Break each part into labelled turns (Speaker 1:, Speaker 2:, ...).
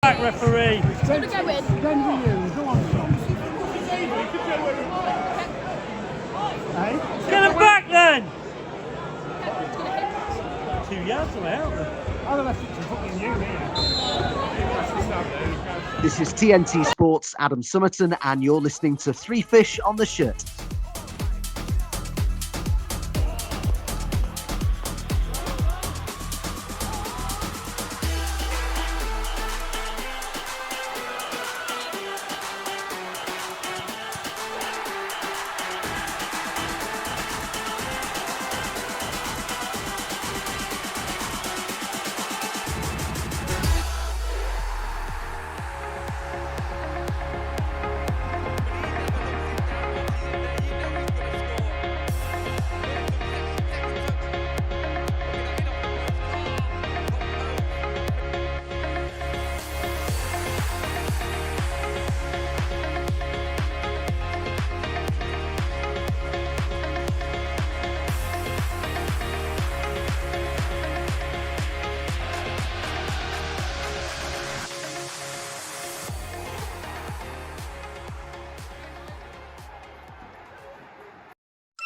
Speaker 1: Back, referee.
Speaker 2: Go in. Go on,
Speaker 1: Hey? Get him back then! 2 yards away, aren't they?
Speaker 3: This is TNT Sports' Adam Summerton, and you're listening to Three Fish on the Shirt.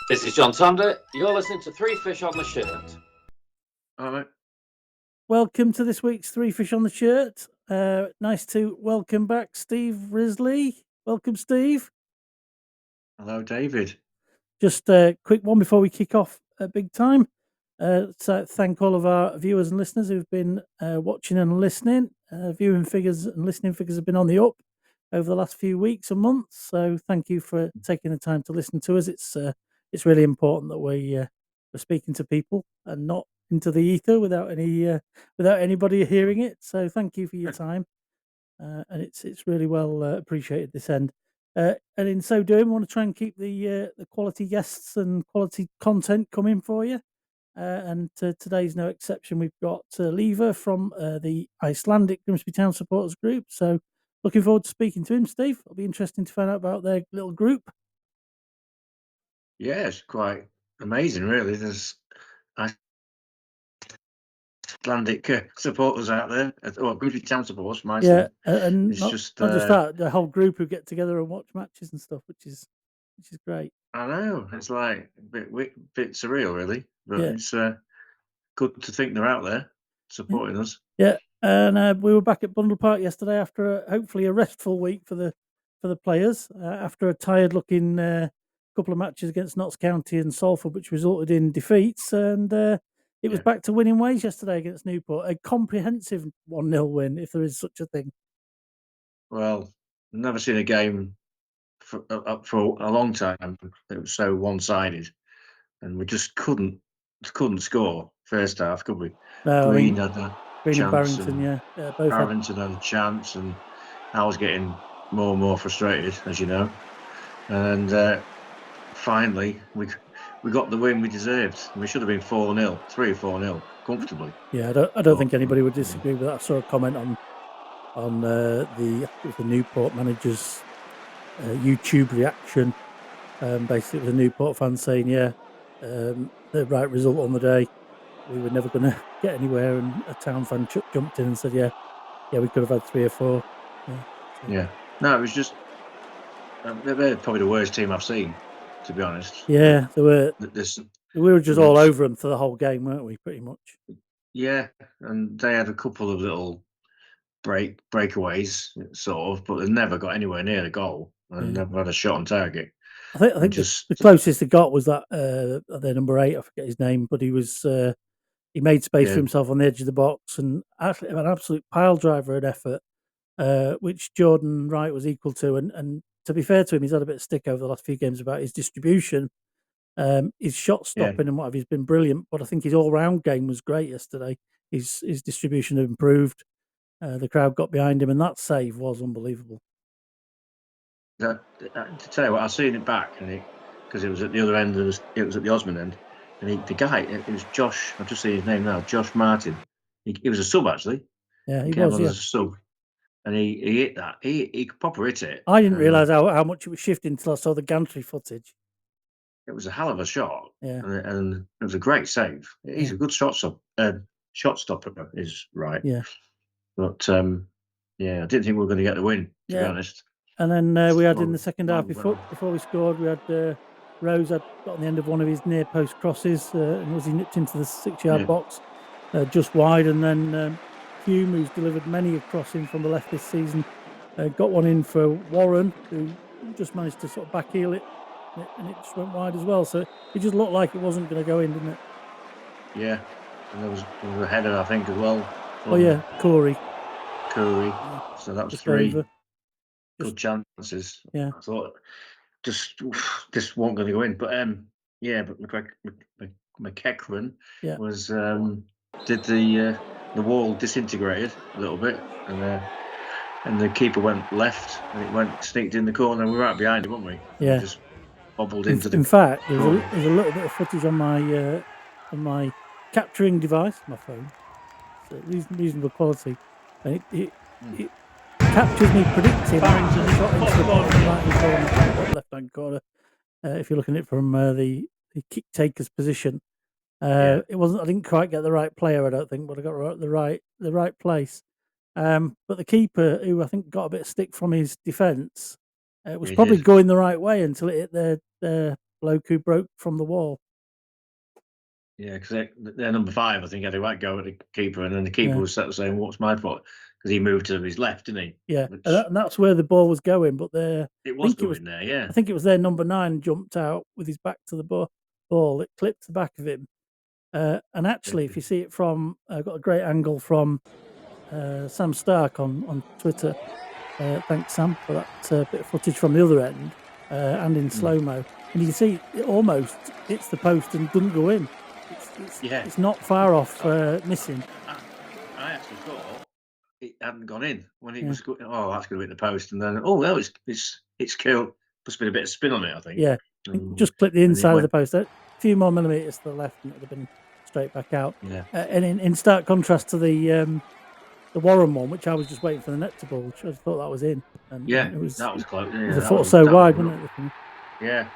Speaker 4: This is John Sander. You're listening to Three Fish on the Shirt.
Speaker 5: All right.
Speaker 1: Welcome to this week's Three Fish on the Shirt. Nice to welcome back Steve Risley. Welcome, Steve.
Speaker 5: Hello, David.
Speaker 1: Just a quick one before we kick off big time. So thank all of our viewers and listeners who've been watching and listening. Viewing figures and listening figures have been on the up over the last few weeks and months. So thank you for taking the time to listen to us. It's really important that we're speaking to people and not into the ether without anybody hearing it. So thank you for your time, and it's really well appreciated this end. And in so doing, we want to try and keep the quality guests and quality content coming for you. And today's no exception. We've got Leifur from the Icelandic Grimsby Town Supporters Group. So looking forward to speaking to him, Steve. It'll be interesting to find out about their little group.
Speaker 5: Yeah, it's quite amazing, really. There's Icelandic supporters out there. Well, Grimsby Town supporters from Iceland.
Speaker 1: And
Speaker 5: it's
Speaker 1: not just that, the whole group who get together and watch matches and stuff, which is great.
Speaker 5: I know, it's like a bit surreal, really, but
Speaker 1: Yeah.
Speaker 5: it's good to think they're out there supporting us.
Speaker 1: Yeah, and we were back at Blundell Park yesterday after hopefully a restful week for the players after a tired-looking couple of matches against Notts County and Salford, which resulted in defeats, and it was back to winning ways yesterday against Newport. A comprehensive 1-0 win, if there is such a thing.
Speaker 5: Well, never seen a game for a long time that was so one-sided, and we just couldn't score first half, could we?
Speaker 1: No,
Speaker 5: Green had a
Speaker 1: Green
Speaker 5: chance,
Speaker 1: and Barrington, both
Speaker 5: Barrington had a chance, and I was getting more and more frustrated, as you know. And finally, we got the win we deserved. We should have been 4-0, 3 or 4-0, comfortably.
Speaker 1: Yeah, I don't think anybody would disagree with that. I saw a comment on the Newport manager's YouTube reaction. Basically, the Newport fans saying, the right result on the day. We were never going to get anywhere, and a town fan jumped in and said, "Yeah, we could have had 3 or 4."
Speaker 5: Yeah. No, it was just they're probably the worst team I've seen, to be honest.
Speaker 1: Yeah, they were. We were just all over them for the whole game, weren't we? Pretty much.
Speaker 5: Yeah, and they had a couple of little breakaways, sort of, but they never got anywhere near the goal and never had a shot on target.
Speaker 1: I think the closest they got was that their number 8. I forget his name, but he was he made space for himself on the edge of the box and actually an absolute pile driver at effort, which Jordan Wright was equal to. And to be fair to him, he's had a bit of stick over the last few games about his distribution. His shot stopping and what have he's been brilliant, but I think his all round game was great yesterday. His distribution improved. The crowd got behind him, and that save was unbelievable.
Speaker 5: To tell you what, I've seen it back, and because it was at the other end, it was at the Osmond end, and the guy, it was Josh. I've just seen his name now, Josh Martin. He was a sub actually.
Speaker 1: Yeah, he was
Speaker 5: a sub, and he hit that. He could proper hit it.
Speaker 1: I didn't realise how much it was shifting until I saw the gantry footage.
Speaker 5: It was a hell of a shot,
Speaker 1: yeah,
Speaker 5: and it was a great save. He's a good shot stopper, is right.
Speaker 1: Yeah,
Speaker 5: but Yeah, I didn't think we were going to get the win, to be
Speaker 1: Yeah.
Speaker 5: honest.
Speaker 1: And then we had in
Speaker 5: Well,
Speaker 1: the second
Speaker 5: well,
Speaker 1: half before we scored, we had Rose had got on the end of one of his near post crosses and was he nipped into the 6-yard
Speaker 5: Yeah.
Speaker 1: box just wide, and then Hume, who's delivered many a crossing from the left this season, got one in for Warren, who just managed to sort of back heel it, and it just went wide as well. So it just looked like it wasn't going to go in, didn't it?
Speaker 5: Yeah, and there was a header, I think, as well.
Speaker 1: Oh yeah, Corey.
Speaker 5: Curry.
Speaker 1: Yeah,
Speaker 5: So that was
Speaker 1: just
Speaker 5: 3
Speaker 1: over.
Speaker 5: good chances.
Speaker 1: Yeah.
Speaker 5: I thought just this wasn't going to go in, but yeah, but McEachran
Speaker 1: Yeah.
Speaker 5: was did the wall disintegrated a little bit, and the keeper went left, and it went sneaked in the corner. And we were right behind it, weren't we? And
Speaker 1: Yeah.
Speaker 5: we just bobbled into the.
Speaker 1: In fact, there's
Speaker 5: corner.
Speaker 1: a little bit of footage on my capturing device, my phone. It's reasonable quality, and it captures me predicting Barrington shot into the bottom left hand corner. If you're looking at it from the kick taker's position, it wasn't. I didn't quite get the right player, I don't think, but I got the right place. But the keeper, who I think got a bit of stick from his defence, was probably going the right way until it hit the bloke who broke from the wall.
Speaker 5: Yeah, because they're number 5, I think, had a right go at the keeper, and then the keeper was sat saying, "What's my fault?" Because he moved to his left, didn't he?
Speaker 1: Yeah, and that's where the ball was going. But
Speaker 5: it was going there. Yeah,
Speaker 1: I think it was their number 9 jumped out with his back to the ball. It clipped the back of him. And actually, if you see it from, I've got a great angle from Sam Stark on Twitter. Thanks, Sam, for that bit of footage from the other end and in slow-mo. And you can see it almost hits the post and doesn't go in. It's not far off missing.
Speaker 5: I actually thought it hadn't gone in when it was. Oh, that's going to hit the post, and then no, it's killed. Must have been a bit of spin on it, I think.
Speaker 1: Yeah, just clip the inside of the post. A few more millimeters to the left, and it would have been straight back out.
Speaker 5: Yeah.
Speaker 1: And in stark contrast to the Warren one, which I was just waiting for the net to ball, which I thought that was in. And
Speaker 5: yeah,
Speaker 1: it was,
Speaker 5: that was close. Yeah,
Speaker 1: it was a foot or so wide, wasn't it?
Speaker 5: Yeah.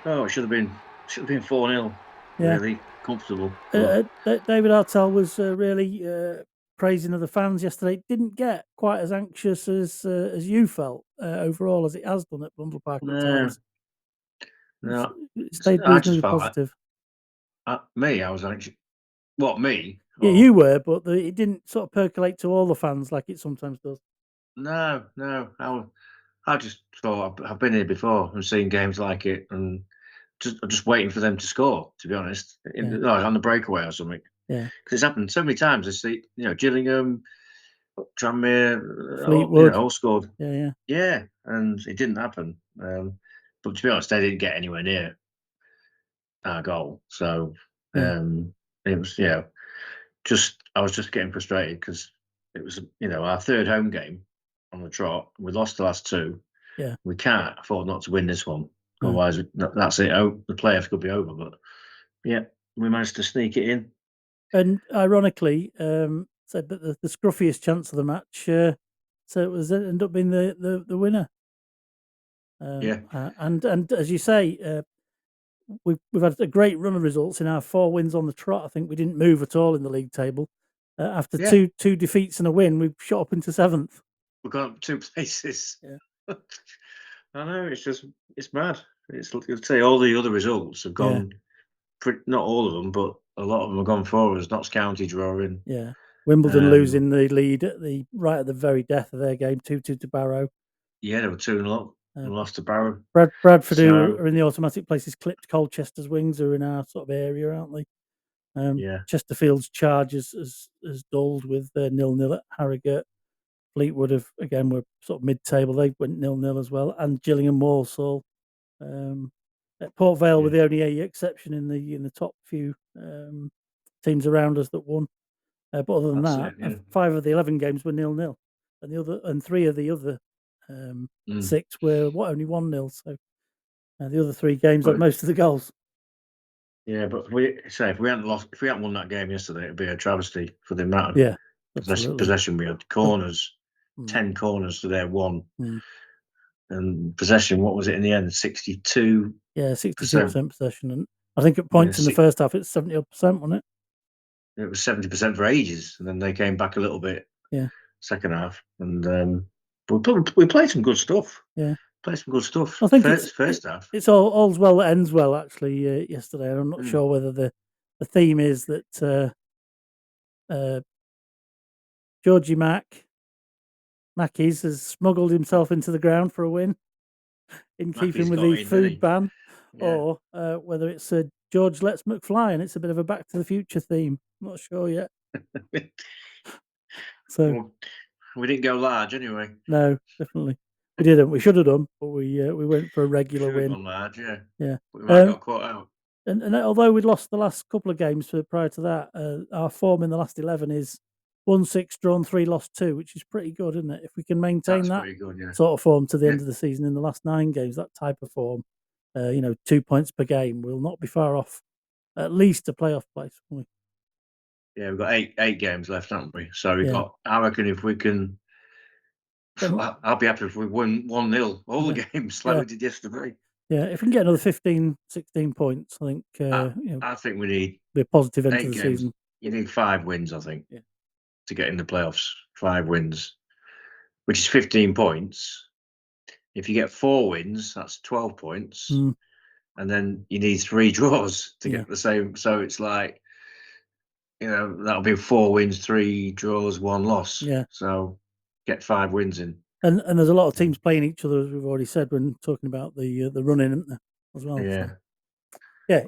Speaker 5: Oh, it should have been 4-0. Yeah. Really comfortable.
Speaker 1: David Artell was really praising of the fans yesterday. Didn't get quite as anxious as you felt overall as it has done at Blundell Park at times.
Speaker 5: No,
Speaker 1: it stayed reasonably positive.
Speaker 5: Me, I was anxious. What, me?
Speaker 1: Yeah, you were, but it didn't sort of percolate to all the fans like it sometimes does.
Speaker 5: No. I just thought I've been here before and seen games like it, and just waiting for them to score. To be honest, on the breakaway or something.
Speaker 1: Yeah,
Speaker 5: because it's happened so many times. I see, Gillingham, Tranmere,
Speaker 1: Fleetwood,
Speaker 5: all scored.
Speaker 1: Yeah,
Speaker 5: and it didn't happen. But to be honest, they didn't get anywhere near our goal. So it was, I was just getting frustrated because it was, our third home game on the trot. We lost the last 2.
Speaker 1: Yeah,
Speaker 5: we can't afford not to win this one. Otherwise, that's it. The playoffs could be over. But yeah, we managed to sneak it in.
Speaker 1: And ironically, the scruffiest chance of the match, so it was ended up being the winner. And as you say, we've had a great run of results in our 4 wins on the trot. I think we didn't move at all in the league table. After two defeats and a win, we've shot up into 7th.
Speaker 5: We've gone up 2 places. Yeah. I know, it's mad. You'd say all the other results have gone, not all of them, but a lot of them have gone forwards. Notts County drawing.
Speaker 1: Yeah. Wimbledon losing the lead right at the very death of their game, 2-2 to Barrow.
Speaker 5: Yeah, they were 2-0 and lost to Barrow.
Speaker 1: Bradford, who are in the automatic places, clipped Colchester's Wings, who are in our sort of area, aren't they? Chesterfield's charge has dulled with 0-0 at Harrogate. Fleetwood were sort of mid-table. They went 0-0 as well, and Gillingham Walsall. At Port Vale were the only exception in the top few teams around us that won. But other than that, 5 of the 11 games were 0-0, and 3 of the other 6 were only 1-0. So the other 3 games had most of the goals.
Speaker 5: Yeah, but if we hadn't won that game yesterday, it'd be a travesty for the amount of possession we had. Corners, 10 corners to their 1. And possession, what was it in the end? 62.
Speaker 1: Yeah, 62% possession, and I think at points in the first half it's 70%, wasn't it?
Speaker 5: It was 70% for ages, and then they came back a little bit.
Speaker 1: Yeah.
Speaker 5: second half, and we played some good stuff.
Speaker 1: Yeah.
Speaker 5: Played some good stuff.
Speaker 1: I think
Speaker 5: first half.
Speaker 1: It's all's well that ends well. Actually, yesterday, I'm not
Speaker 5: Mm.
Speaker 1: sure whether the theme is that Georgie Mackies has smuggled himself into the ground for a win, in keeping with the food ban, or whether it's George lets McFly and it's a bit of a Back to the Future theme. I'm not sure yet. So
Speaker 5: Well, we didn't go large anyway.
Speaker 1: no, definitely we didn't. We should have done, but we went for a regular win.
Speaker 5: On large, yeah.
Speaker 1: Yeah,
Speaker 5: we might got caught out.
Speaker 1: And although we'd lost the last couple of games prior to that, our form in the last 11 is 1-6 drawn 3 lost 2, which is pretty good, isn't it? If we can maintain that sort of form to the end of the season in the last 9 games, that type of form, 2 points per game, we'll not be far off at least a playoff place, won't we?
Speaker 5: Yeah, we've got eight games left, haven't we? So we've got. I reckon if we can, I'll be happy if we win 1-0 all the games like we did yesterday.
Speaker 1: Yeah, if we can get another 15, 16 points, I think.
Speaker 5: I think we need
Speaker 1: be a positive end to the
Speaker 5: games.
Speaker 1: Season.
Speaker 5: You need 5 wins, I think, to get in the playoffs. 5 wins, which is 15 points. If you get 4 wins, that's 12 points, and then you need 3 draws to get the same. So it's like, that'll be 4 wins, 3 draws, 1 loss.
Speaker 1: Yeah.
Speaker 5: So get 5 wins in.
Speaker 1: And there's a lot of teams playing each other, as we've already said when talking about the running, isn't there, as well?
Speaker 5: Yeah.
Speaker 1: So.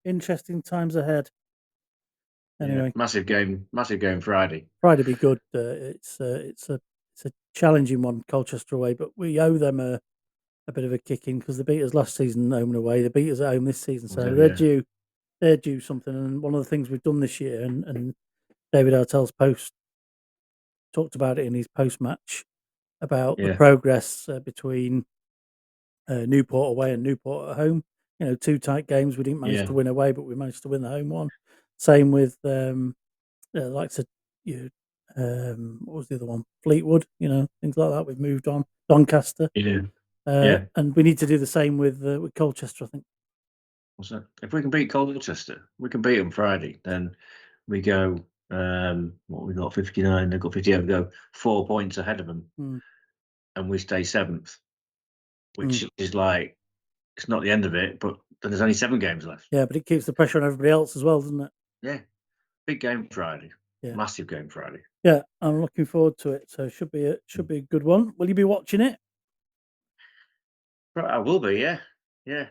Speaker 1: Interesting times ahead. Anyway,
Speaker 5: massive game Friday.
Speaker 1: Friday be good. It's a challenging one, Colchester away, but we owe them a bit of a kicking because they beat us last season home and away. They beat us at home this season, so they're due something. And one of the things we've done this year, and David Artell's talked about it in his post match about the progress between Newport away and Newport at home. 2 tight games. We didn't manage to win away, but we managed to win the home one. Same with what was the other one? Fleetwood. Things like that. We've moved on. Doncaster. And we need to do the same with Colchester, I think.
Speaker 5: What's that? If we can beat Colchester, we can beat them Friday. Then we go. What we got 59. They've got 58. We go 4 points ahead of them, and we stay 7th, which is like, it's not the end of it, but then there's only 7 games left.
Speaker 1: Yeah, but it keeps the pressure on everybody else as well, doesn't it?
Speaker 5: Yeah, big game Friday. Yeah. Massive game Friday.
Speaker 1: Yeah, I'm looking forward to it. So it should be a good one. Will you be watching it?
Speaker 5: I will be. Yeah. I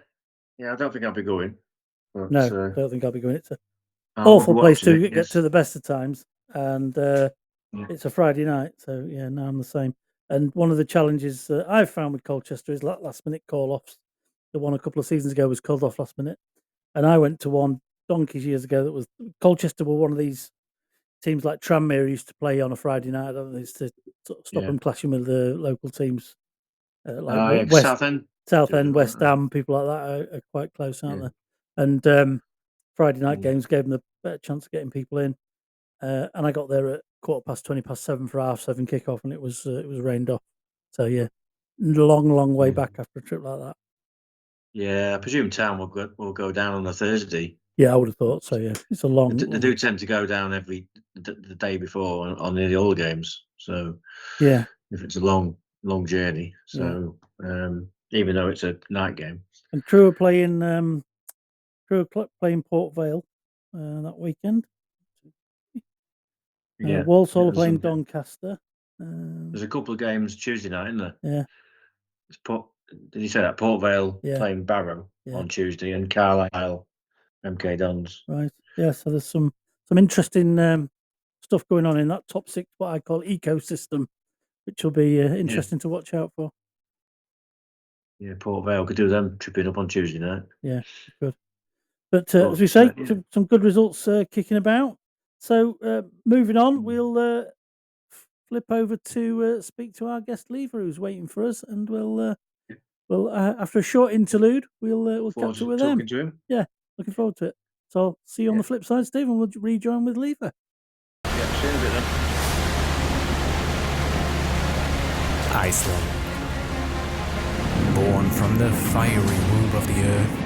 Speaker 5: don't think I'll be going. But,
Speaker 1: no, I don't think I'll be going. It's an awful place to get to the best of times, and it's a Friday night. So no, I'm the same. And one of the challenges I've found with Colchester is last minute call offs. The one a couple of seasons ago was called off last minute, and I went to one donkeys years ago that was Colchester were one of these teams like Tranmere used to play on a Friday night. I don't know, to sort of stop them clashing with the local teams like Southend, West Ham, people like that are quite close, aren't they? And Friday night games gave them a better chance of getting people in. And I got there at 7:15 for 7:30 kickoff, and it was rained off. So long way back after a trip like that.
Speaker 5: Yeah, I presume Town will go down on a Thursday.
Speaker 1: Yeah, I would have thought so. Yeah, it's a long.
Speaker 5: They do tend to go down the day before on nearly all the games. So
Speaker 1: if
Speaker 5: it's a long journey. So even though it's a night game,
Speaker 1: and Crewe are playing Port Vale that weekend. Walsall are playing Doncaster.
Speaker 5: There's a couple of games Tuesday night, isn't there?
Speaker 1: Yeah.
Speaker 5: Did you say that? Port Vale playing Barrow on Tuesday, and Carlisle, MK Dons.
Speaker 1: Right. Yeah. So there's some interesting stuff going on in that top 6, what I call ecosystem, which will be interesting to watch out for. Yeah,
Speaker 5: Port Vale could do them tripping up on Tuesday night.
Speaker 1: Yeah, good. But as we say, some good results kicking about. So moving on, we'll flip over to speak to our guest Leifur, who's waiting for us, and we'll after a short interlude, we'll catch up with them.
Speaker 5: To him.
Speaker 1: Yeah, looking forward to it. So I'll see you on the flip side, Steve, and we'll rejoin with Leifur.
Speaker 5: Yeah, see you in a bit then.
Speaker 6: Iceland, born from the fiery womb of the earth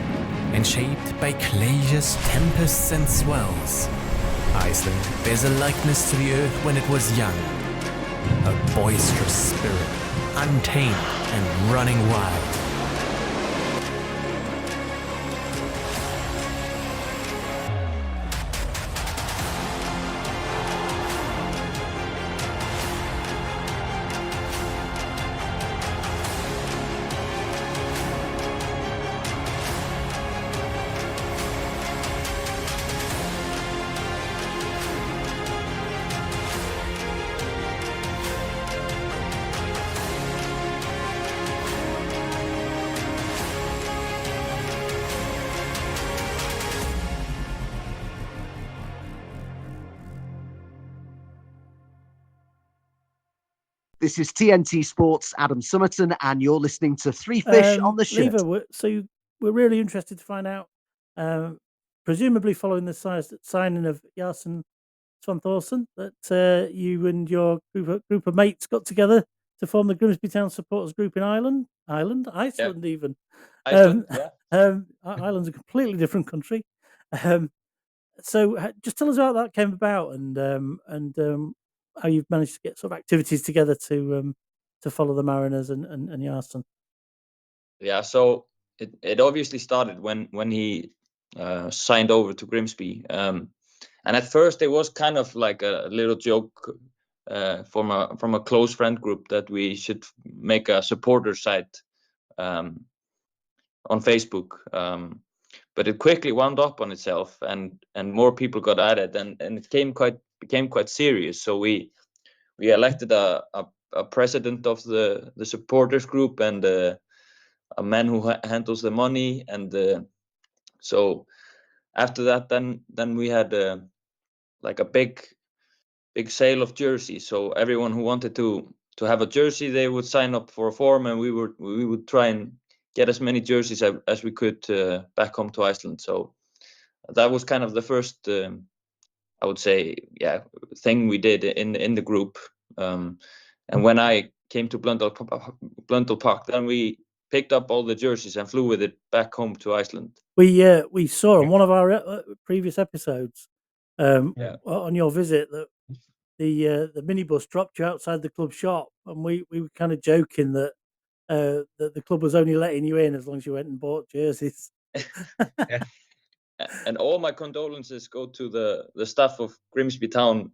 Speaker 6: and shaped by glaciers, tempests and swells, Iceland bears a likeness to the earth when it was young, a boisterous spirit, untamed and running wild.
Speaker 3: This is TNT Sports' Adam Summerton, and you're listening to Three Fish on the Shirt.
Speaker 1: Leifur, so we're really interested to find out, presumably following the signing of Jason Svanthorsen, that you and your group of mates got together to form the Grimsby Town Supporters Group in Iceland even.
Speaker 7: Iceland, yeah.
Speaker 1: Ireland's a completely different country. So just tell us how that came about and how you've managed to get sort of activities together to follow the Mariners and Jason.
Speaker 7: Yeah, so it obviously started when he signed over to Grimsby, and at first it was kind of like a little joke from a close friend group that we should make a supporter site on Facebook, but it quickly wound up on itself, and more people got added, and it became quite serious. So we elected a president of the supporters group and a man who handles the money, and so after that, then we had like a big sale of jerseys. So everyone who wanted to have a jersey, they would sign up for a form, and we would try and get as many jerseys as we could back home to Iceland. So that was kind of the first, I would say, thing we did in the group. And when I came to Blundell Park, then we picked up all the jerseys and flew with it back home to Iceland.
Speaker 1: We saw on one of our previous episodes on your visit that the minibus dropped you outside the club shop, and we were kind of joking that that the club was only letting you in as long as you went and bought jerseys.
Speaker 7: And all my condolences go to the staff of Grimsby Town,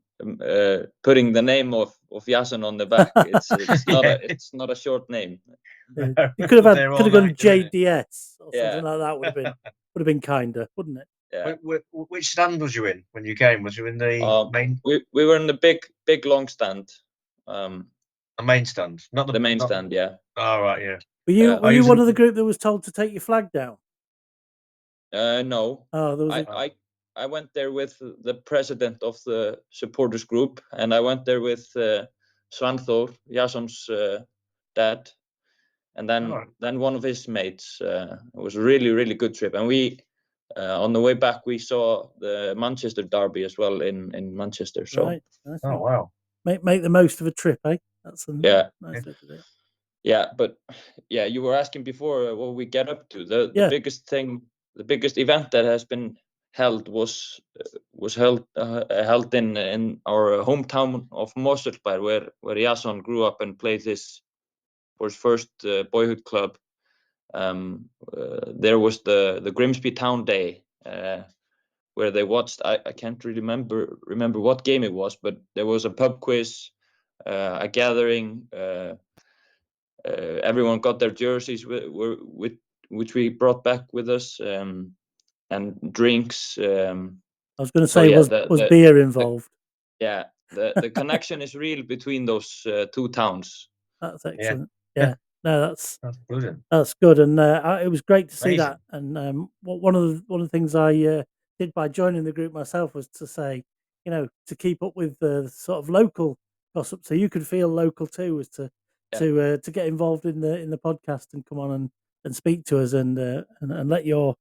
Speaker 7: putting the name of Jason on the back. It's not a short name.
Speaker 1: You could have gone JDS or something like that. Would have been kinder, wouldn't it?
Speaker 7: Yeah.
Speaker 5: Which stand was you in when you came? Was you in the main?
Speaker 7: We were in the big long stand.
Speaker 5: The main stand, not
Speaker 7: the main stand. Yeah.
Speaker 5: Oh right, yeah.
Speaker 1: Were you one of the group that was told to take your flag down?
Speaker 7: No.
Speaker 1: Oh, there was
Speaker 7: I went there with the president of the supporters group, and I went there with Svanþór, Jason's dad, and then one of his mates. It was a really good trip, and we on the way back we saw the Manchester derby as well in Manchester. So
Speaker 1: right.
Speaker 5: Oh wow.
Speaker 1: Make the most of a trip, eh? That's a nice way to do it.
Speaker 7: Yeah, but yeah, you were asking before what we get up to. The biggest thing, the biggest event that has been held was held in our hometown of Mosfellsbær, where Jason grew up and played for his first boyhood club. There was the Grimsby Town Day, where they watched. I can't really remember what game it was, but there was a pub quiz, a gathering. Everyone got their jerseys which we brought back with us, and drinks.
Speaker 1: I was going to say, was beer involved?
Speaker 7: The connection is real between those two towns.
Speaker 1: That's excellent. Yeah. No, that's
Speaker 5: brilliant.
Speaker 1: That's good, and it was great to see that. And one of the things I did by joining the group myself was to say, to keep up with the sort of local gossip, so you could feel local too, was to get involved in the podcast and come on and speak to us and let your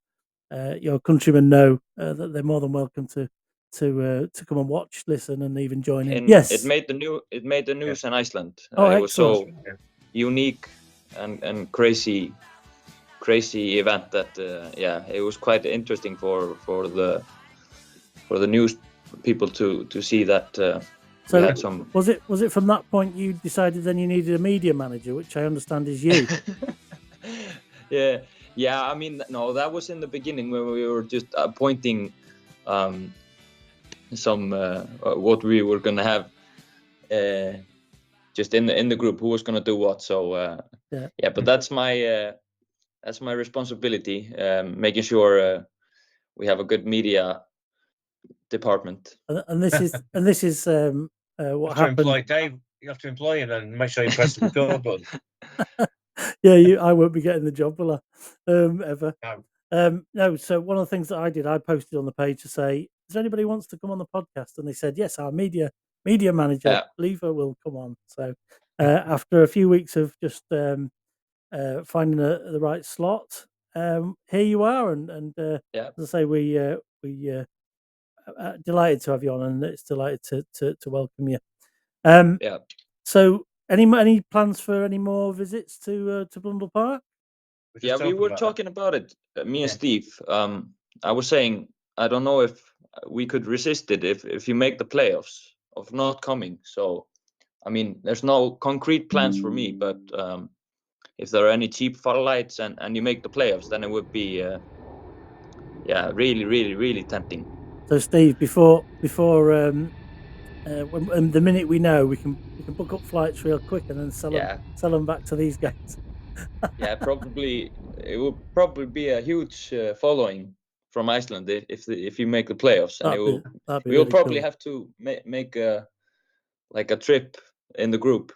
Speaker 1: countrymen know that they're more than welcome to come and watch, listen, and even join in. Yes,
Speaker 7: it made the news in Iceland.
Speaker 1: Oh,
Speaker 7: it was so
Speaker 1: excellent.
Speaker 7: unique and crazy event that it was quite interesting for the news people to see that
Speaker 1: So
Speaker 7: had some.
Speaker 1: was it from that point you decided then you needed a media manager, which I understand is you?
Speaker 7: Yeah. I mean, no, that was in the beginning when we were just appointing some what we were gonna have just in the group, who was gonna do what. So yeah, but that's my responsibility, making sure we have a good media department.
Speaker 1: And this is what
Speaker 5: To
Speaker 1: happened.
Speaker 5: employ Dave, you have to employ him and make sure you press the record button.
Speaker 1: Yeah, I won't be getting the job, will I? Ever.
Speaker 5: No.
Speaker 1: No. So one of the things that I did, I posted on the page to say, "Does anybody wants to come on the podcast?" And they said, "Yes, our media manager,
Speaker 7: Yeah.
Speaker 1: Leifur, will come on." So after a few weeks of just finding the right slot, here you are, and
Speaker 7: Yeah.
Speaker 1: as I say, we delighted to have you on, and it's delighted to welcome you.
Speaker 7: Yeah.
Speaker 1: So, any plans for any more visits to Blundell Park?
Speaker 7: Yeah, we were talking about it, me and Steve. I was saying, I don't know if we could resist it if you make the playoffs of not coming. So, I mean, there's no concrete plans for me, but if there are any cheap flights and you make the playoffs, then it would be really, really, really tempting.
Speaker 1: So, Steve, before when the minute we know, we can book up flights real quick and then sell them back to these guys.
Speaker 7: Yeah, probably it will probably be a huge following from Iceland if you make the playoffs, and
Speaker 1: That'd be
Speaker 7: we will
Speaker 1: really
Speaker 7: probably
Speaker 1: cool.
Speaker 7: have to make a trip in the group.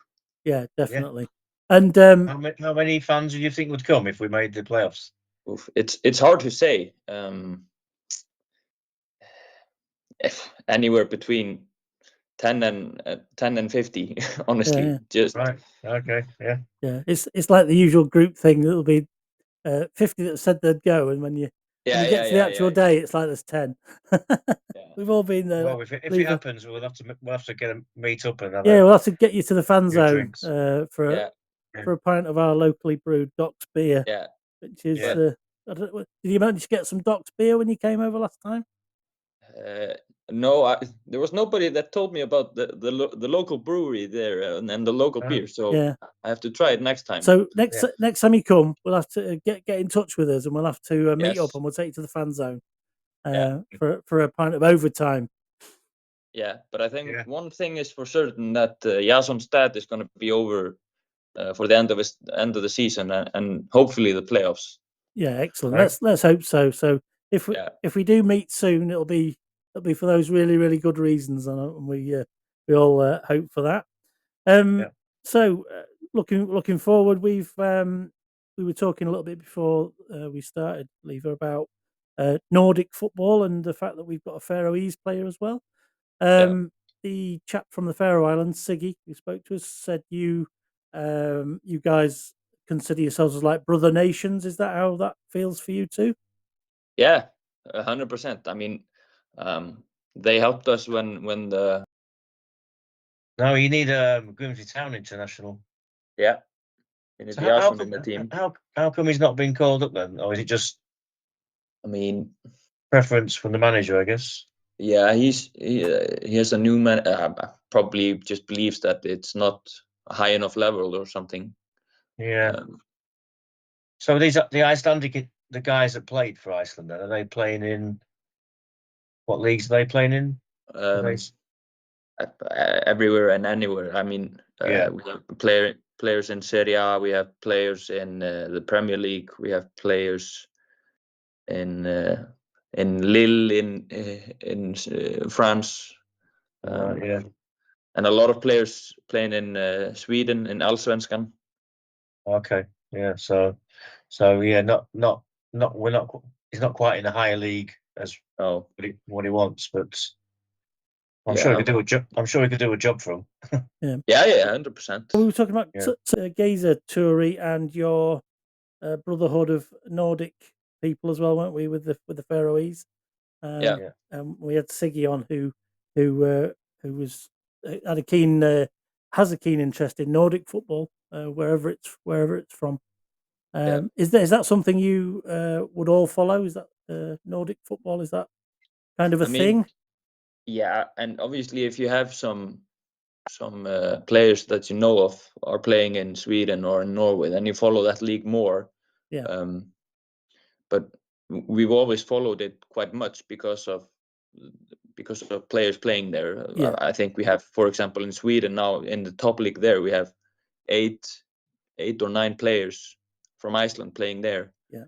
Speaker 1: Yeah, definitely. And
Speaker 5: how many fans do you think would come if we made the playoffs?
Speaker 7: Oof, it's hard to say. Anywhere between 10 and 50, honestly.
Speaker 1: Yeah.
Speaker 7: Just
Speaker 5: right. Okay. Yeah.
Speaker 1: Yeah, it's like the usual group thing. It'll be 50 that said they'd go, and when you get to the actual day, it's like there's 10. We've all been there.
Speaker 5: Well, if it happens, we'll have to get a meet up and have
Speaker 1: we'll have to get you to the fan zone
Speaker 5: drinks.
Speaker 1: for a pint of our locally brewed Doc's beer.
Speaker 7: Yeah,
Speaker 1: which is did you manage to get some Doc's beer when you came over last time?
Speaker 7: No, there was nobody that told me about the local brewery there and the local beer, so I have to try it next time.
Speaker 1: So next time you come, we'll have to get in touch with us, and we'll have to meet up, and we'll take you to the fan zone for a pint of overtime.
Speaker 7: Yeah, but I think one thing is for certain, that Jason's dad is going to be over for the end of the season, and hopefully the playoffs.
Speaker 1: Yeah, excellent. Right. Let's hope so. So if we do meet soon, it'll be for those really, really good reasons, and we all hope for that. So looking forward, we were talking a little bit before we started, Leifur, about Nordic football and the fact that we've got a Faroese player as well. The chap from the Faroe Islands, Siggy, who spoke to us, said you guys consider yourselves as like brother nations. Is that how that feels for you too?
Speaker 7: Yeah, 100%. I mean, they helped us when the.
Speaker 5: No, you need Grimsby Town international.
Speaker 7: Yeah, you need Jason in the team.
Speaker 5: How come he's not been called up then, or is it just?
Speaker 7: I mean,
Speaker 5: preference from the manager, I guess.
Speaker 7: Yeah, he has a new man. Probably just believes that it's not a high enough level or something.
Speaker 5: Yeah. So these are the Icelandic, the guys that played for Iceland. Are they playing in? What leagues are they playing in?
Speaker 7: Everywhere and anywhere. I mean, we have players in Serie A. We have players in the Premier League. We have players in Lille in France. And a lot of players playing in Sweden in Allsvenskan.
Speaker 5: Okay, yeah. So yeah, he's not quite in a higher league as what he wants, but I'm sure he could do a job. I'm sure he could do a job for him.
Speaker 7: Yeah, 100%.
Speaker 1: We were talking about Gaza, Turi, and your brotherhood of Nordic people as well, weren't we? With the Faroese. We had Siggy on who was had a keen has a keen interest in Nordic football, wherever it's from. Is that something you would all follow? Is that Nordic football? Is that kind of a thing?
Speaker 7: Yeah, and obviously, if you have some players that you know of are playing in Sweden or in Norway, then you follow that league more.
Speaker 1: Yeah.
Speaker 7: But we've always followed it quite much because of players playing there.
Speaker 1: Yeah.
Speaker 7: I think we have, for example, in Sweden now in the top league there, we have eight or nine players from Iceland playing there.
Speaker 1: Yeah.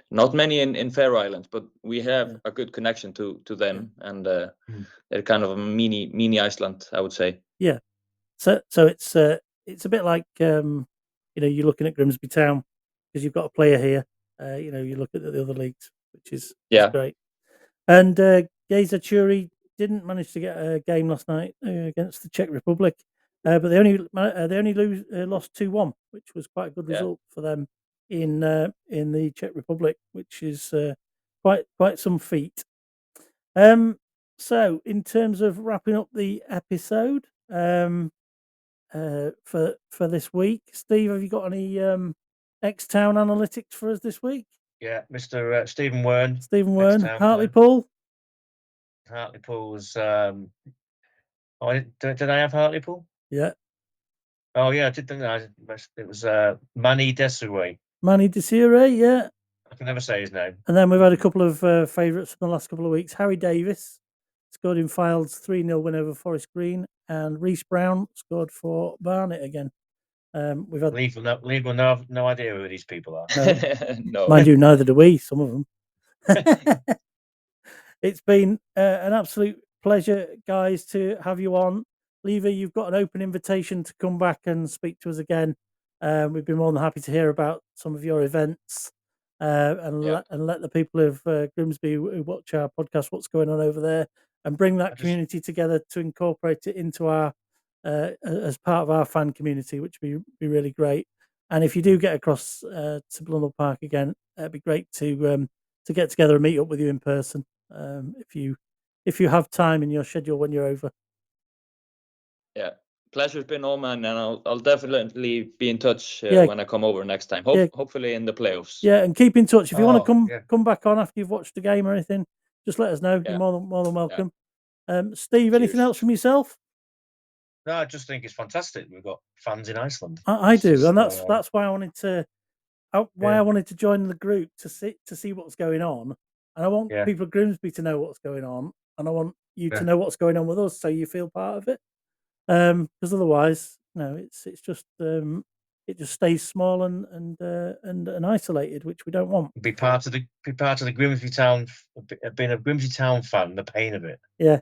Speaker 7: Not many in Faroe Islands, but we have a good connection to them, and they're kind of a mini Iceland, I would say.
Speaker 1: Yeah. So it's a bit like you're looking at Grimsby Town because you've got a player here. You look at the other leagues, which is great. And Geza Churi didn't manage to get a game last night against the Czech Republic, but they only lost 2-1, which was quite a good result for them in the Czech Republic, which is quite some feat. So in terms of wrapping up the episode for this week, Steve, have you got any X-Town analytics for us this week?
Speaker 5: Yeah, Mr. Stephen Wern.
Speaker 1: Hartlepool.
Speaker 5: Hartlepool was. Did I have Hartlepool?
Speaker 1: Yeah.
Speaker 5: Oh yeah, I did. It was Manny Desiree.
Speaker 1: Manny Desiree, yeah.
Speaker 5: I can never say his name.
Speaker 1: And then we've had a couple of favourites in the last couple of weeks. Harry Davis scored in Fylde's 3-0 win over Forest Green, and Reece Brown scored for Barnet again. We've had
Speaker 5: Leave will no idea who these people are.
Speaker 7: No.
Speaker 1: Mind you, neither do we. Some of them. It's been an absolute pleasure, guys, to have you on. Leifur, you've got an open invitation to come back and speak to us again. We'd be more than happy to hear about some of your events and let the people of Grimsby who watch our podcast what's going on over there, and bring that community together to incorporate it into our as part of our fan community, which would be really great. And if you do get across to Blundell Park again, it'd be great to get together and meet up with you in person. If you have time in your schedule when you're over.
Speaker 7: Yeah, pleasure's been all mine, and I'll definitely be in touch when I come over next time. Hopefully in the playoffs.
Speaker 1: Yeah, and keep in touch if you want to come back on after you've watched the game or anything. Just let us know. You're more than welcome. Steve, anything else from yourself?
Speaker 5: No, I just think it's fantastic. We've got fans in Iceland.
Speaker 1: I do, and that's why I wanted to. I wanted to join the group to see what's going on, and I want people at Grimsby to know what's going on, and I want you to know what's going on with us, so you feel part of it. Because otherwise, it's just it just stays small and isolated, which we don't want.
Speaker 5: Be part of the Grimsby Town. Being a Grimsby Town fan, the pain of it.
Speaker 1: Yeah,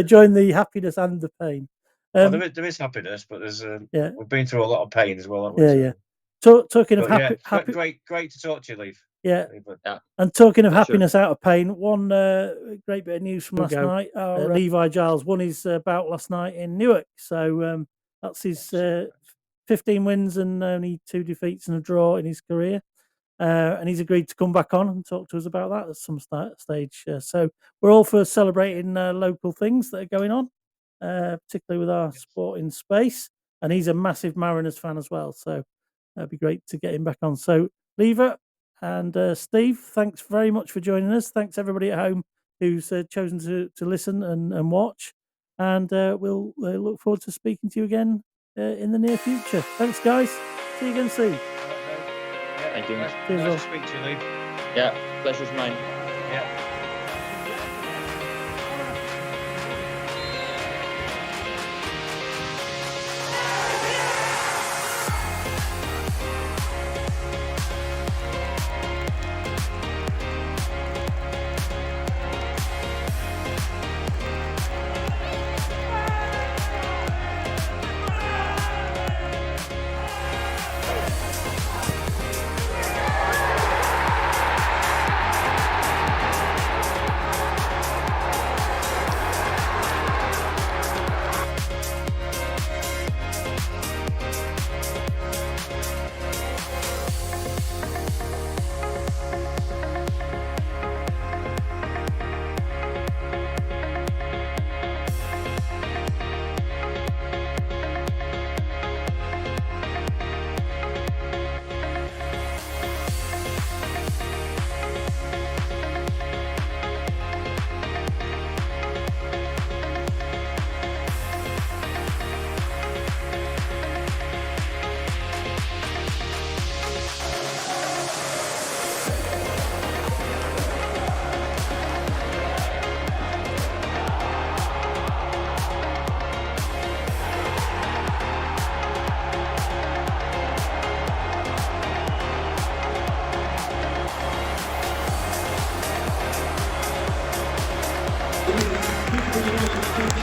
Speaker 1: join the happiness and the pain.
Speaker 5: There is happiness, but there's we've been through a lot of pain as well, haven't we?
Speaker 1: Yeah. Talking of happy,
Speaker 5: great to talk to you, Leif.
Speaker 1: Yeah. And talking of happiness out of pain, one great bit of news from last night. Levi Giles won his bout last night in Newark, so that's his 15 wins and only 2 defeats and a draw in his career. And he's agreed to come back on and talk to us about that at some stage. So we're all for celebrating local things that are going on, particularly with our sport in space. And he's a massive Mariners fan as well, so it'd be great to get him back on. So Leifur and Steve, thanks very much for joining us. Thanks everybody at home who's chosen to listen and watch. And we'll look forward to speaking to you again in the near future. Thanks, guys. See you again soon.
Speaker 7: Thank you.
Speaker 5: Nice to speak to you, Leif.
Speaker 7: Yeah, pleasure's mine.
Speaker 5: Yeah.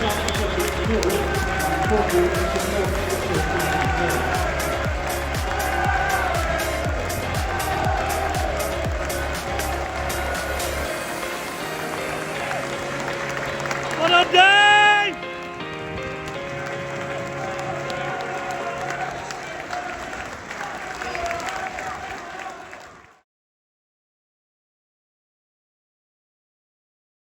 Speaker 1: Well done, Dave!